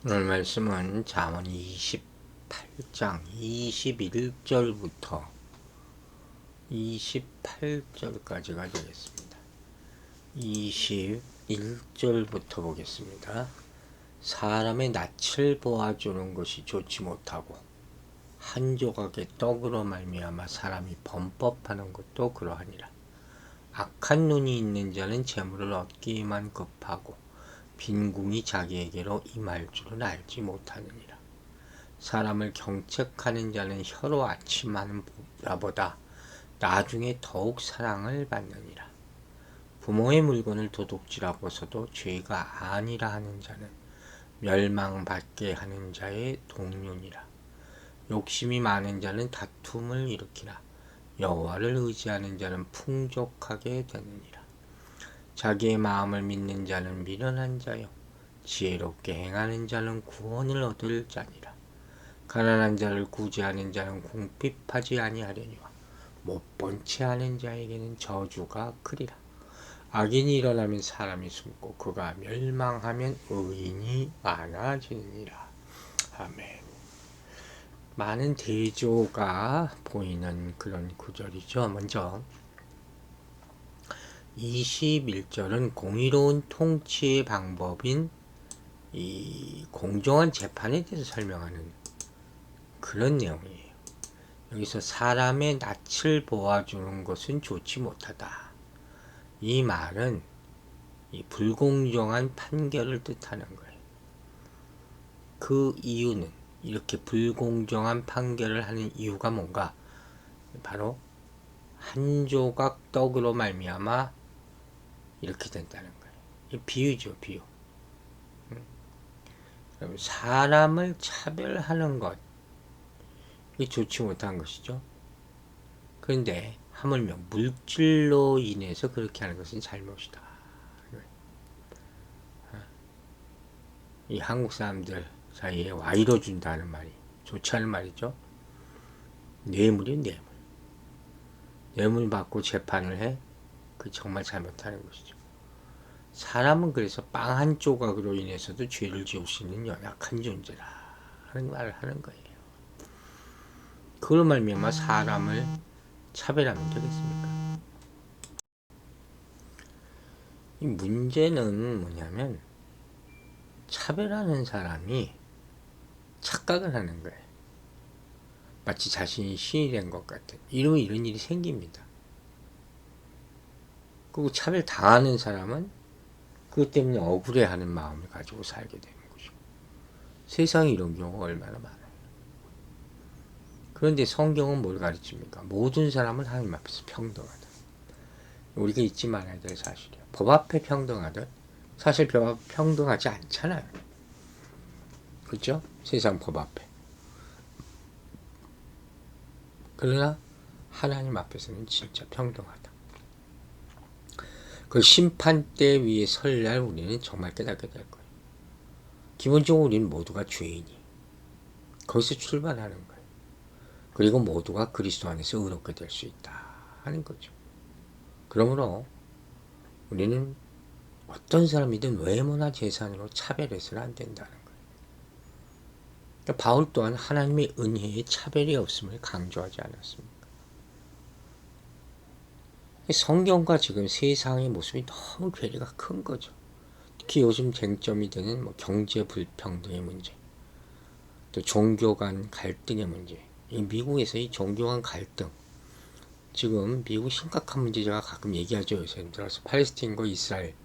오늘 말씀은 잠언 28장 21절부터 28절까지가 되겠습니다. 21절부터 보겠습니다. 사람의 낯을 보아주는 것이 좋지 못하고 한 조각의 떡으로 말미암아 사람이 범법하는 것도 그러하니라. 악한 눈이 있는 자는 재물을 얻기만 급하고 빈궁이 자기에게로 임할 줄은 알지 못하느니라. 사람을 경책하는 자는 혀로 아침하는 보다 나중에 더욱 사랑을 받느니라. 부모의 물건을 도둑질하고서도 죄가 아니라 하는 자는 멸망받게 하는 자의 동료니라. 욕심이 많은 자는 다툼을 일으키나 여호와를 의지하는 자는 풍족하게 되느니라. 자기의 마음을 믿는 자는 미련한 자요 지혜롭게 행하는 자는 구원을 얻을 자니라. 가난한 자를 구제하는 자는 궁핍하지 아니하려니와 못본 채 하는 자에게는 저주가 크리라. 악인이 일어나면 사람이 숨고 그가 멸망하면 의인이 많아지니라. 아멘. 많은 대조가 보이는 그런 구절이죠. 먼저 21절은 공의로운 통치의 방법인 이 공정한 재판에 대해서 설명하는 그런 내용이에요. 여기서 사람의 낯을 보아주는 것은 좋지 못하다. 이 말은 이 불공정한 판결을 뜻하는 거예요. 그 이유는 이렇게 불공정한 판결을 하는 이유가 뭔가? 바로 한 조각 떡으로 말미암아 이렇게 된다는 거예요. 이 비유죠, 비유. 사람을 차별하는 것, 이게 좋지 못한 것이죠. 그런데 하물며 물질로 인해서 그렇게 하는 것은 잘못이다. 이 한국 사람들 사이에 와이로 준다는 말이 좋지 않은 말이죠. 뇌물이 뇌물. 뇌물 받고 재판을 해? 그 정말 잘못하는 것이죠. 사람은 그래서 빵 한 조각으로 인해서도 죄를 지을 수 있는 연약한 존재라 하는 말을 하는 거예요. 그걸 말미암아 사람을 차별하면 되겠습니까? 이 문제는 뭐냐면 차별하는 사람이 착각을 하는 거예요. 마치 자신이 신이 된 것 같은 이런 일이 생깁니다. 그리고 차별 당하는 사람은 그것 때문에 억울해하는 마음을 가지고 살게 되는 거죠. 세상에 이런 경우가 얼마나 많아요. 그런데 성경은 뭘 가르칩니까? 모든 사람은 하나님 앞에서 평등하다. 우리가 잊지 말아야 될 사실이에요. 법 앞에 평등하듯 사실 법 앞에 평등하지 않잖아요. 그렇죠? 세상 법 앞에. 그러나 하나님 앞에서는 진짜 평등하다. 그 심판대 위에 설날 우리는 정말 깨닫게 될 거예요. 기본적으로 우리는 모두가 죄인이. 거기서 출발하는 거예요. 그리고 모두가 그리스도 안에서 의롭게 될 수 있다 하는 거죠. 그러므로 우리는 어떤 사람이든 외모나 재산으로 차별해서는 안 된다는 거예요. 그러니까 바울 또한 하나님의 은혜에 차별이 없음을 강조하지 않았습니까? 성경과 지금 세상의 모습이 너무 괴리가 큰 거죠. 특히 요즘 쟁점이 되는 경제 불평등의 문제, 또 종교 간 갈등의 문제. 이 미국에서 이 종교 간 갈등, 지금 미국 심각한 문제 제가 가끔 얘기하죠. 요새 들어서 팔레스타인과 이스라엘,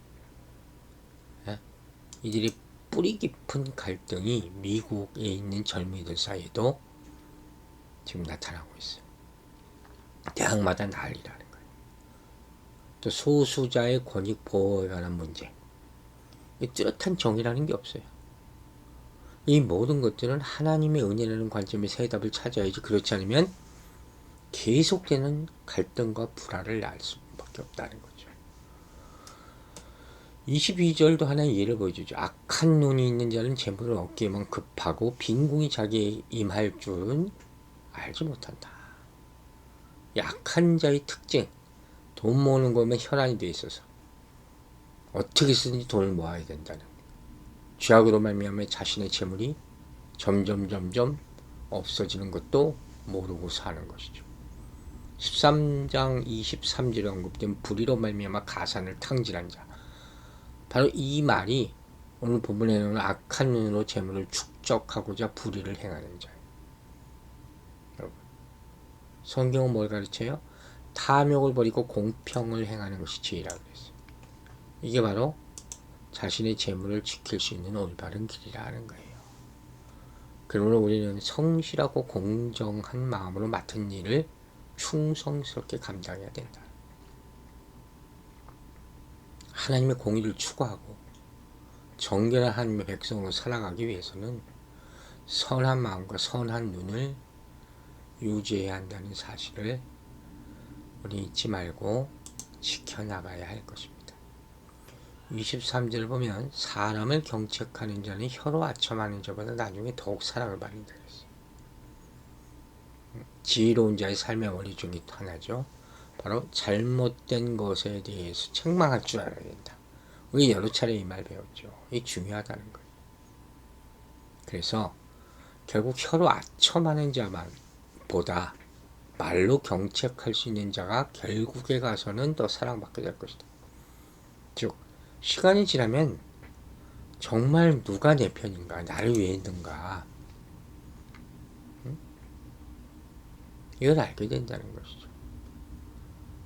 이들이 뿌리 깊은 갈등이 미국에 있는 젊은이들 사이에도 지금 나타나고 있어요. 대학마다 난리라는 거예요. 또 소수자의 권익 보호에 관한 문제. 뚜렷한 정의라는 게 없어요. 이 모든 것들은 하나님의 은혜라는 관점에서 해답을 찾아야지, 그렇지 않으면 계속되는 갈등과 불화를 낳을 수밖에 없다는 거죠. 22절도 하나의 예를 보여주죠. 악한 눈이 있는 자는 재물을 얻기에만 급하고 빈궁이 자기에 임할 줄은 알지 못한다. 약한 자의 특징, 돈 모으는 거면 혈안이 돼 있어서 어떻게 쓰든지 돈을 모아야 된다는. 죄악으로 말미암아 자신의 재물이 점점 없어지는 것도 모르고 사는 것이죠. 13장 23절에 언급된 불의로 말미암아 가산을 탕진한 자, 바로 이 말이 오늘 본문에는 악한 눈으로 재물을 축적하고자 불의를 행하는 자예요. 여러분, 성경은 뭘 가르쳐요? 탐욕을 버리고 공평을 행하는 것이 지혜라고 했어요. 이게 바로 자신의 재물을 지킬 수 있는 올바른 길이라는 거예요. 그러므로 우리는 성실하고 공정한 마음으로 맡은 일을 충성스럽게 감당해야 된다. 하나님의 공의를 추구하고 정결한 하나님의 백성으로 살아가기 위해서는 선한 마음과 선한 눈을 유지해야 한다는 사실을 우리 잊지 말고 지켜나가야 할 것입니다. 23절을 보면 사람을 경책하는 자는 혀로 아첨하는 자보다 나중에 더욱 사랑을 받는다 그랬어요. 지혜로운 자의 삶의 원리 중에 하나죠. 바로 잘못된 것에 대해서 책망할 줄 알아야 된다. 우리 여러 차례 이 말 배웠죠. 이게 중요하다는 거예요. 그래서 결국 혀로 아첨하는 자만 보다 말로 경책할 수 있는 자가 결국에 가서는 더 사랑받게 될 것이다. 즉 시간이 지나면 정말 누가 내 편인가, 나를 위해 있는가, 이걸 알게 된다는 것이죠.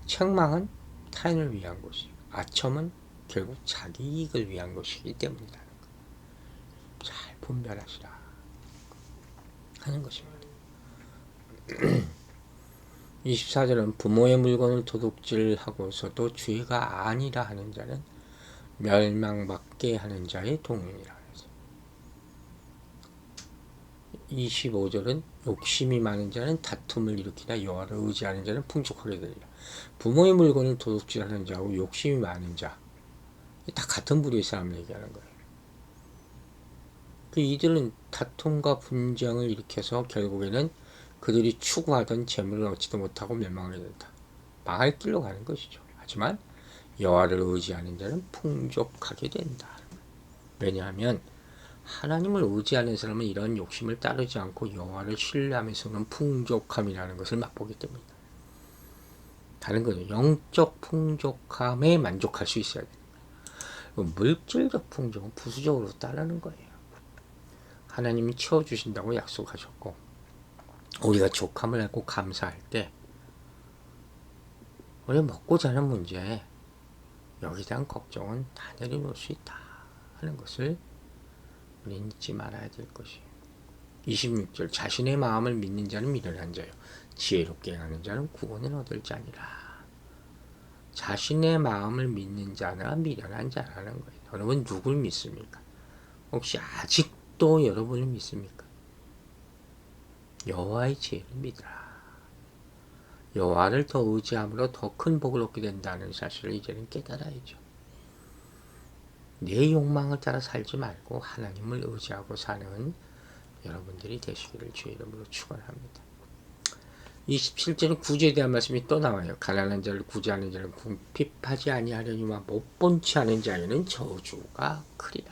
책망은 타인을 위한 것이고 아첨은 결국 자기 이익을 위한 것이기 때문이라는 것. 잘 분별하시라 하는 것입니다. 24절은 부모의 물건을 도둑질하고서도 죄가 아니라 하는 자는 멸망받게 하는 자의 동행이라 해서. 25절은 욕심이 많은 자는 다툼을 일으키나 여호와를 의지하는 자는 풍족하게 되리라. 부모의 물건을 도둑질하는 자하고 욕심이 많은 자, 다 같은 부류의 사람을 얘기하는 거예요. 이들은 다툼과 분쟁을 일으켜서 결국에는 그들이 추구하던 재물을 얻지도 못하고 멸망하게 된다. 망할 길로 가는 것이죠. 하지만 여호와를 의지하는 자는 풍족하게 된다. 왜냐하면 하나님을 의지하는 사람은 이런 욕심을 따르지 않고 여호와를 신뢰하면서는 풍족함이라는 것을 맛보기 때문이다. 다른 거죠. 영적 풍족함에 만족할 수 있어야 됩니다. 물질적 풍족은 부수적으로 따르는 거예요. 하나님이 채워주신다고 약속하셨고 우리가 족함을 알고 감사할 때 우리 먹고 자는 문제에 여기에 대한 걱정은 다 내려놓을 수 있다 하는 것을 우리는 잊지 말아야 될 것이에요. 26절 자신의 마음을 믿는 자는 미련한 자요 지혜롭게 행하는 자는 구원을 얻을 자니라. 자신의 마음을 믿는 자는 미련한 자라는 거예요. 여러분 누굴 믿습니까? 혹시 아직도 여러분을 믿습니까? 여호와의 지혜를 믿으라. 여호와를 더 의지함으로 더 큰 복을 얻게 된다는 사실을 이제는 깨달아야죠. 내 욕망을 따라 살지 말고 하나님을 의지하고 사는 여러분들이 되시기를 주의 이름으로 축원합니다. 27절은 구제에 대한 말씀이 또 나와요. 가난한 자를 구제하는 자는 궁핍하지 아니하려니와 못본치 않은 자에는 저주가 크리라.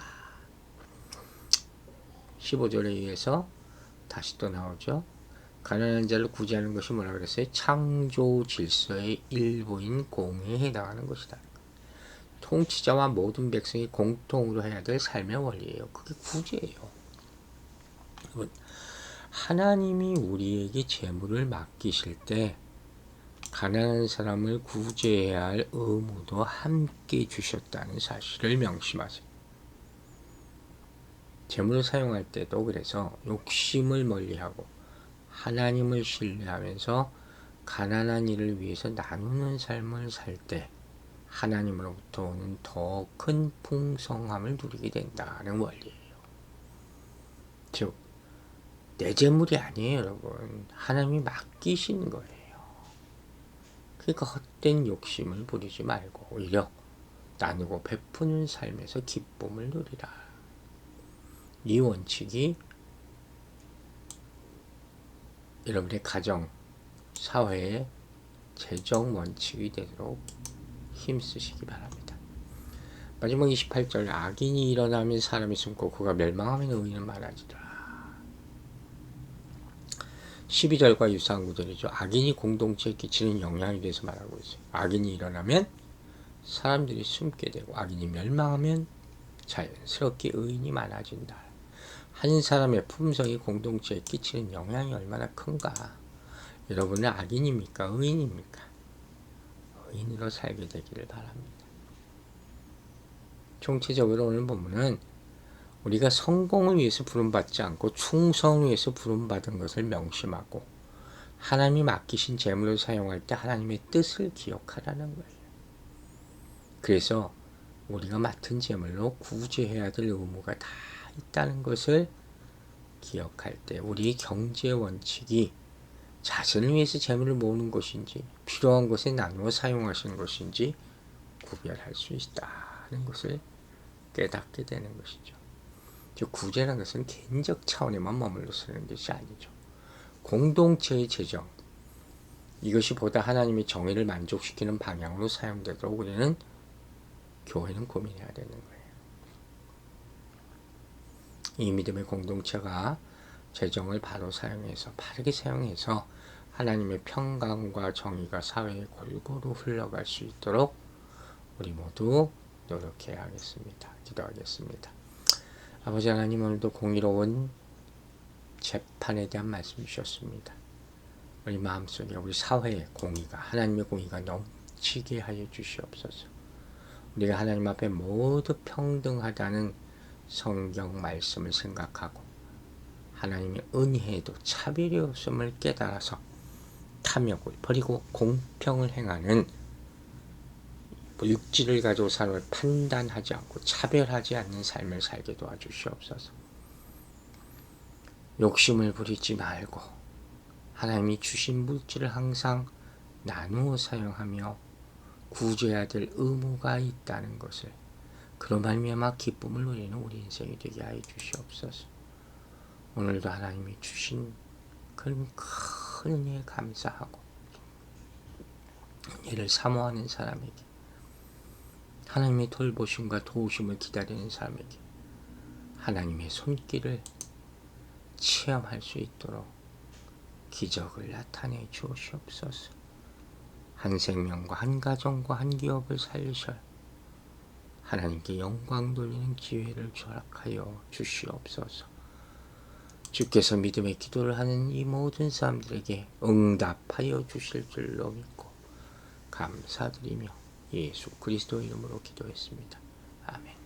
15절에 의해서 다시 또 나오죠. 가난한 자를 구제하는 것이 뭐라 그랬어요? 창조 질서의 일부인 공의에 해당하는 것이다. 통치자와 모든 백성이 공통으로 해야 될 삶의 원리예요. 그게 구제예요. 여러분, 하나님이 우리에게 재물을 맡기실 때 가난한 사람을 구제해야 할 의무도 함께 주셨다는 사실을 명심하세요. 재물을 사용할 때도 그래서 욕심을 멀리하고 하나님을 신뢰하면서 가난한 이를 위해서 나누는 삶을 살 때 하나님으로부터 오는 더 큰 풍성함을 누리게 된다는 원리예요. 즉, 내 재물이 아니에요, 여러분. 하나님이 맡기신 거예요. 그러니까 헛된 욕심을 부리지 말고 오히려 나누고 베푸는 삶에서 기쁨을 누리라. 이 원칙이 여러분의 가정, 사회의 재정 원칙이 되도록 힘쓰시기 바랍니다. 마지막 28절 악인이 일어나면 사람이 숨고 그가 멸망하면 의인은 많아지더라. 12절과 유사한 구절이죠. 악인이 공동체에 끼치는 영향에 대해서 말하고 있어요. 악인이 일어나면 사람들이 숨게 되고 악인이 멸망하면 자연스럽게 의인이 많아진다. 한 사람의 품성이 공동체에 끼치는 영향이 얼마나 큰가. 여러분은 악인입니까? 의인입니까? 의인으로 살게 되기를 바랍니다. 총체적으로 오늘 본문은 우리가 성공을 위해서 부름받지 않고 충성을 위해서 부름받은 것을 명심하고 하나님이 맡기신 재물을 사용할 때 하나님의 뜻을 기억하라는 거예요. 그래서 우리가 맡은 재물로 구제해야 될 의무가 다 있다는 것을 기억할 때 우리의 경제 원칙이 자신을 위해서 재물을 모으는 것인지 필요한 것에 나누어 사용하시는 것인지 구별할 수 있다는 것을 깨닫게 되는 것이죠. 즉 구제라는 것은 개인적 차원에만 머물러 쓰는 것이 아니죠. 공동체의 재정, 이것이 보다 하나님의 정의를 만족시키는 방향으로 사용되도록 우리는 교회는 고민해야 되는 거예요. 이 믿음의 공동체가 재정을 바로 사용해서 바르게 사용해서 하나님의 평강과 정의가 사회에 골고루 흘러갈 수 있도록 우리 모두 노력해야 하겠습니다. 기도하겠습니다. 아버지 하나님, 오늘도 공의로운 재판에 대한 말씀 주셨습니다. 우리 마음속에 우리 사회의 공의가 하나님의 공의가 넘치게 하여 주시옵소서. 우리가 하나님 앞에 모두 평등하다는 성경 말씀을 생각하고 하나님의 은혜에도 차별이 없음을 깨달아서 탐욕을 버리고 공평을 행하는 육지를 가지고 사람을 판단하지 않고 차별하지 않는 삶을 살게 도와주시옵소서. 욕심을 부리지 말고 하나님이 주신 물질을 항상 나누어 사용하며 구제해야 될 의무가 있다는 것을, 그런 말미암아 기쁨을 누리는 우리 인생이 되게 하여 주시옵소서. 오늘도 하나님이 주신 그런 큰 은혜에 감사하고 은혜를 사모하는 사람에게, 하나님의 돌보심과 도우심을 기다리는 사람에게 하나님의 손길을 체험할 수 있도록 기적을 나타내 주시옵소서. 한 생명과 한 가정과 한 기업을 살리셔 하나님께 영광 돌리는 기회를 허락하여 주시옵소서. 주께서 믿음의 기도를 하는 이 모든 사람들에게 응답하여 주실 줄로 믿고 감사드리며 예수 그리스도 이름으로 기도했습니다. 아멘.